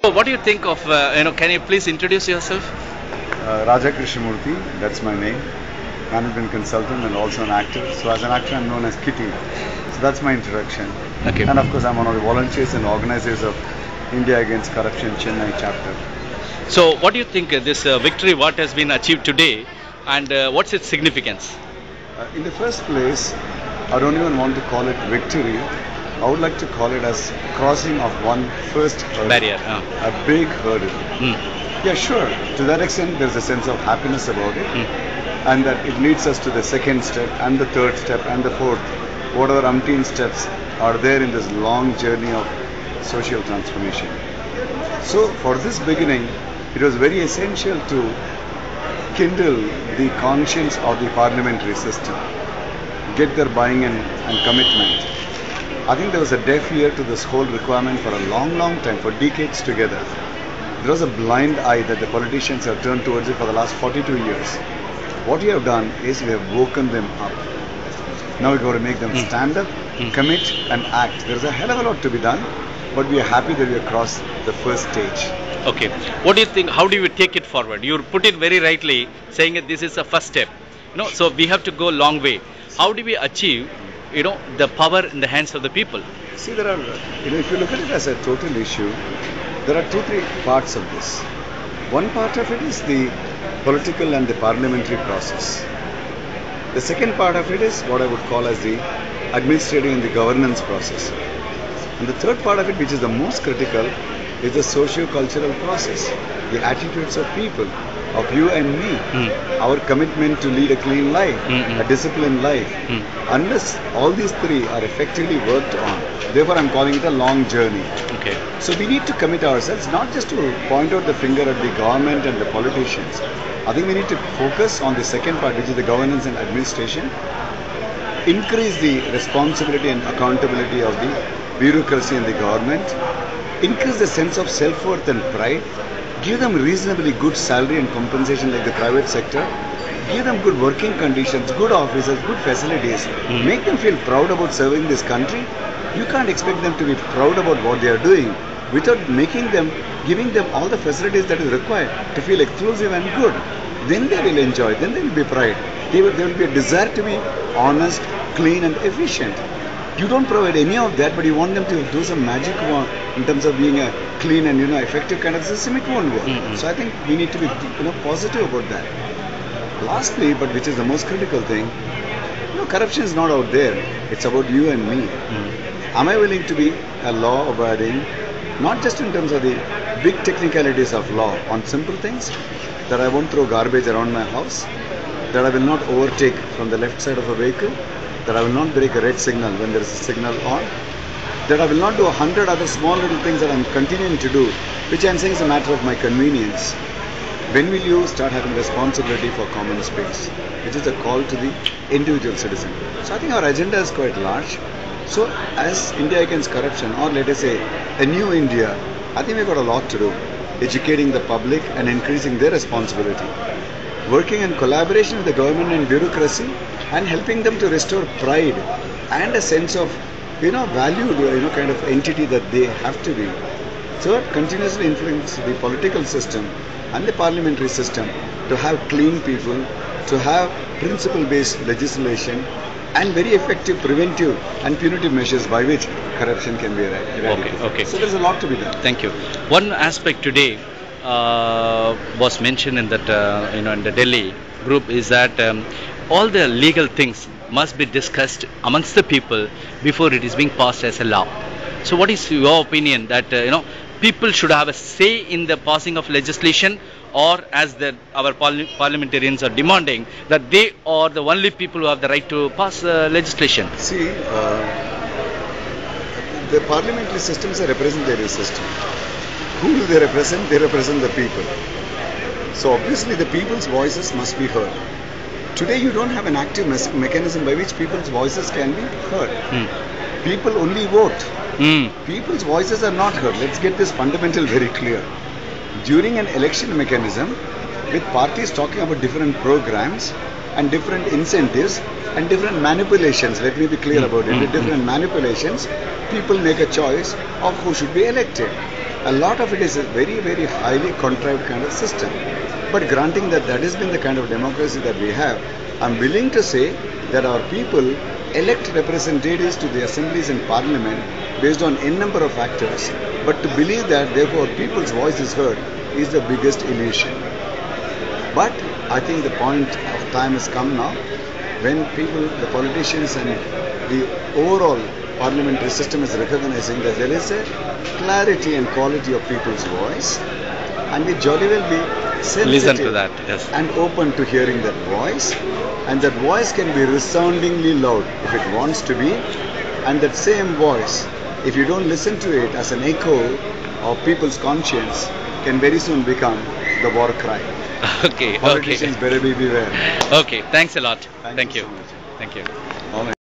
So what do you think of, can you please introduce yourself? Raja Krishnamoorthy, that's my name. Management consultant and also an actor. So as an actor, I'm known as Kitty. So that's my introduction. Okay. And of course, I'm one of the volunteers and organizers of India Against Corruption Chennai chapter. So what do you think this victory, what has been achieved today, and what's its significance? In the first place, I don't even want to call it victory. I would like to call it as crossing of one first hurdle. Barrier. A big hurdle. Mm. Yeah, sure. To that extent, there's a sense of happiness about it. And that it leads us to the second step and the third step and the fourth. Whatever umpteen steps are there in this long journey of social transformation. So for this beginning, it was very essential to kindle the conscience of the parliamentary system, get their buy-in and commitment. I think there was a deaf ear to this whole requirement for a long, long time, for decades together. There was a blind eye that the politicians have turned towards it for the last 42 years. What we have done is we have woken them up. Now we've got to make them stand up, commit and act. There's a hell of a lot to be done, but we are happy that we have crossed the first stage. Okay. What do you think? How do you take it forward? You put it very rightly, saying that this is a first step. So we have to go a long way. How do we achieve, the power in the hands of the people? See, there are, if you look at it as a total issue, there are 2-3 parts of this. One part of it is the political and the parliamentary process. The second part of it is what I would call as the administrative and the governance process. And the third part of it, which is the most critical, is the socio-cultural process, the attitudes of people, of you and me, our commitment to lead a clean life, a disciplined life. Unless all these three are effectively worked on, therefore I'm calling it a long journey. Okay. So we need to commit ourselves not just to point out the finger at the government and the politicians. I think we need to focus on the second part, which is the governance and administration, increase the responsibility and accountability of the bureaucracy and the government, increase the sense of self-worth and pride, give them reasonably good salary and compensation like the private sector, give them good working conditions, good offices, good facilities, make them feel proud about serving this country. You can't expect them to be proud about what they are doing without giving them all the facilities that is required to feel exclusive and good. Then they will enjoy, then there will be pride. There will be a desire to be honest, clean and efficient. You don't provide any of that, but you want them to do some magic in terms of being a clean and effective kind of system. It won't work. So I think we need to be positive about that. Lastly, but which is the most critical thing, corruption is not out there. It's about you and me. Am I willing to be a law-abiding, not just in terms of the big technicalities of law, on simple things, that I won't throw garbage around my house, that I will not overtake from the left side of a vehicle, that I will not break a red signal when there is a signal on, that I will not do 100 other small little things that I am continuing to do, which I am saying is a matter of my convenience. When will you start having responsibility for common space, which is a call to the individual citizen? So I think our agenda is quite large. So as India Against Corruption, or let us say a new India, I think we've got a lot to do. Educating the public and increasing their responsibility. Working in collaboration with the government and bureaucracy and helping them to restore pride and a sense of, valued, kind of entity that they have to be. Third, continuously influence the political system and the parliamentary system to have clean people, to have principle-based legislation and very effective preventive and punitive measures by which corruption can be eradicated. Okay. So there's a lot to be done. Thank you. One aspect today was mentioned in that in the Delhi group is that all the legal things must be discussed amongst the people before it is being passed as a law. So what is your opinion that people should have a say in the passing of legislation, or as our parliamentarians are demanding that they are the only people who have the right to pass legislation? See, the parliamentary system is a representative system. Who do they represent? They represent the people. So obviously the people's voices must be heard. Today you don't have an active mechanism by which people's voices can be heard. People only vote. People's voices are not heard. Let's get this fundamental very clear. During an election mechanism, with parties talking about different programs and different incentives and different manipulations, let me be clear about it, with different manipulations, people make a choice of who should be elected. A lot of it is a very, very highly contrived kind of system. But granting that that has been the kind of democracy that we have, I'm willing to say that our people elect representatives to the assemblies and parliament based on n number of factors. But to believe that therefore people's voice is heard is the biggest illusion. But I think the point of time has come now when people, the politicians and the overall parliamentary system is recognizing that there is a clarity and quality of people's voice, and we jolly well be sensitive Listen to that, yes. and open to hearing that voice, and that voice can be resoundingly loud if it wants to be, and that same voice, if you don't listen to it as an echo of people's conscience, can very soon become the war cry. Okay, Politicians okay. better be beware. Okay, thanks a lot. Thank Thank you you. so much. Thank you.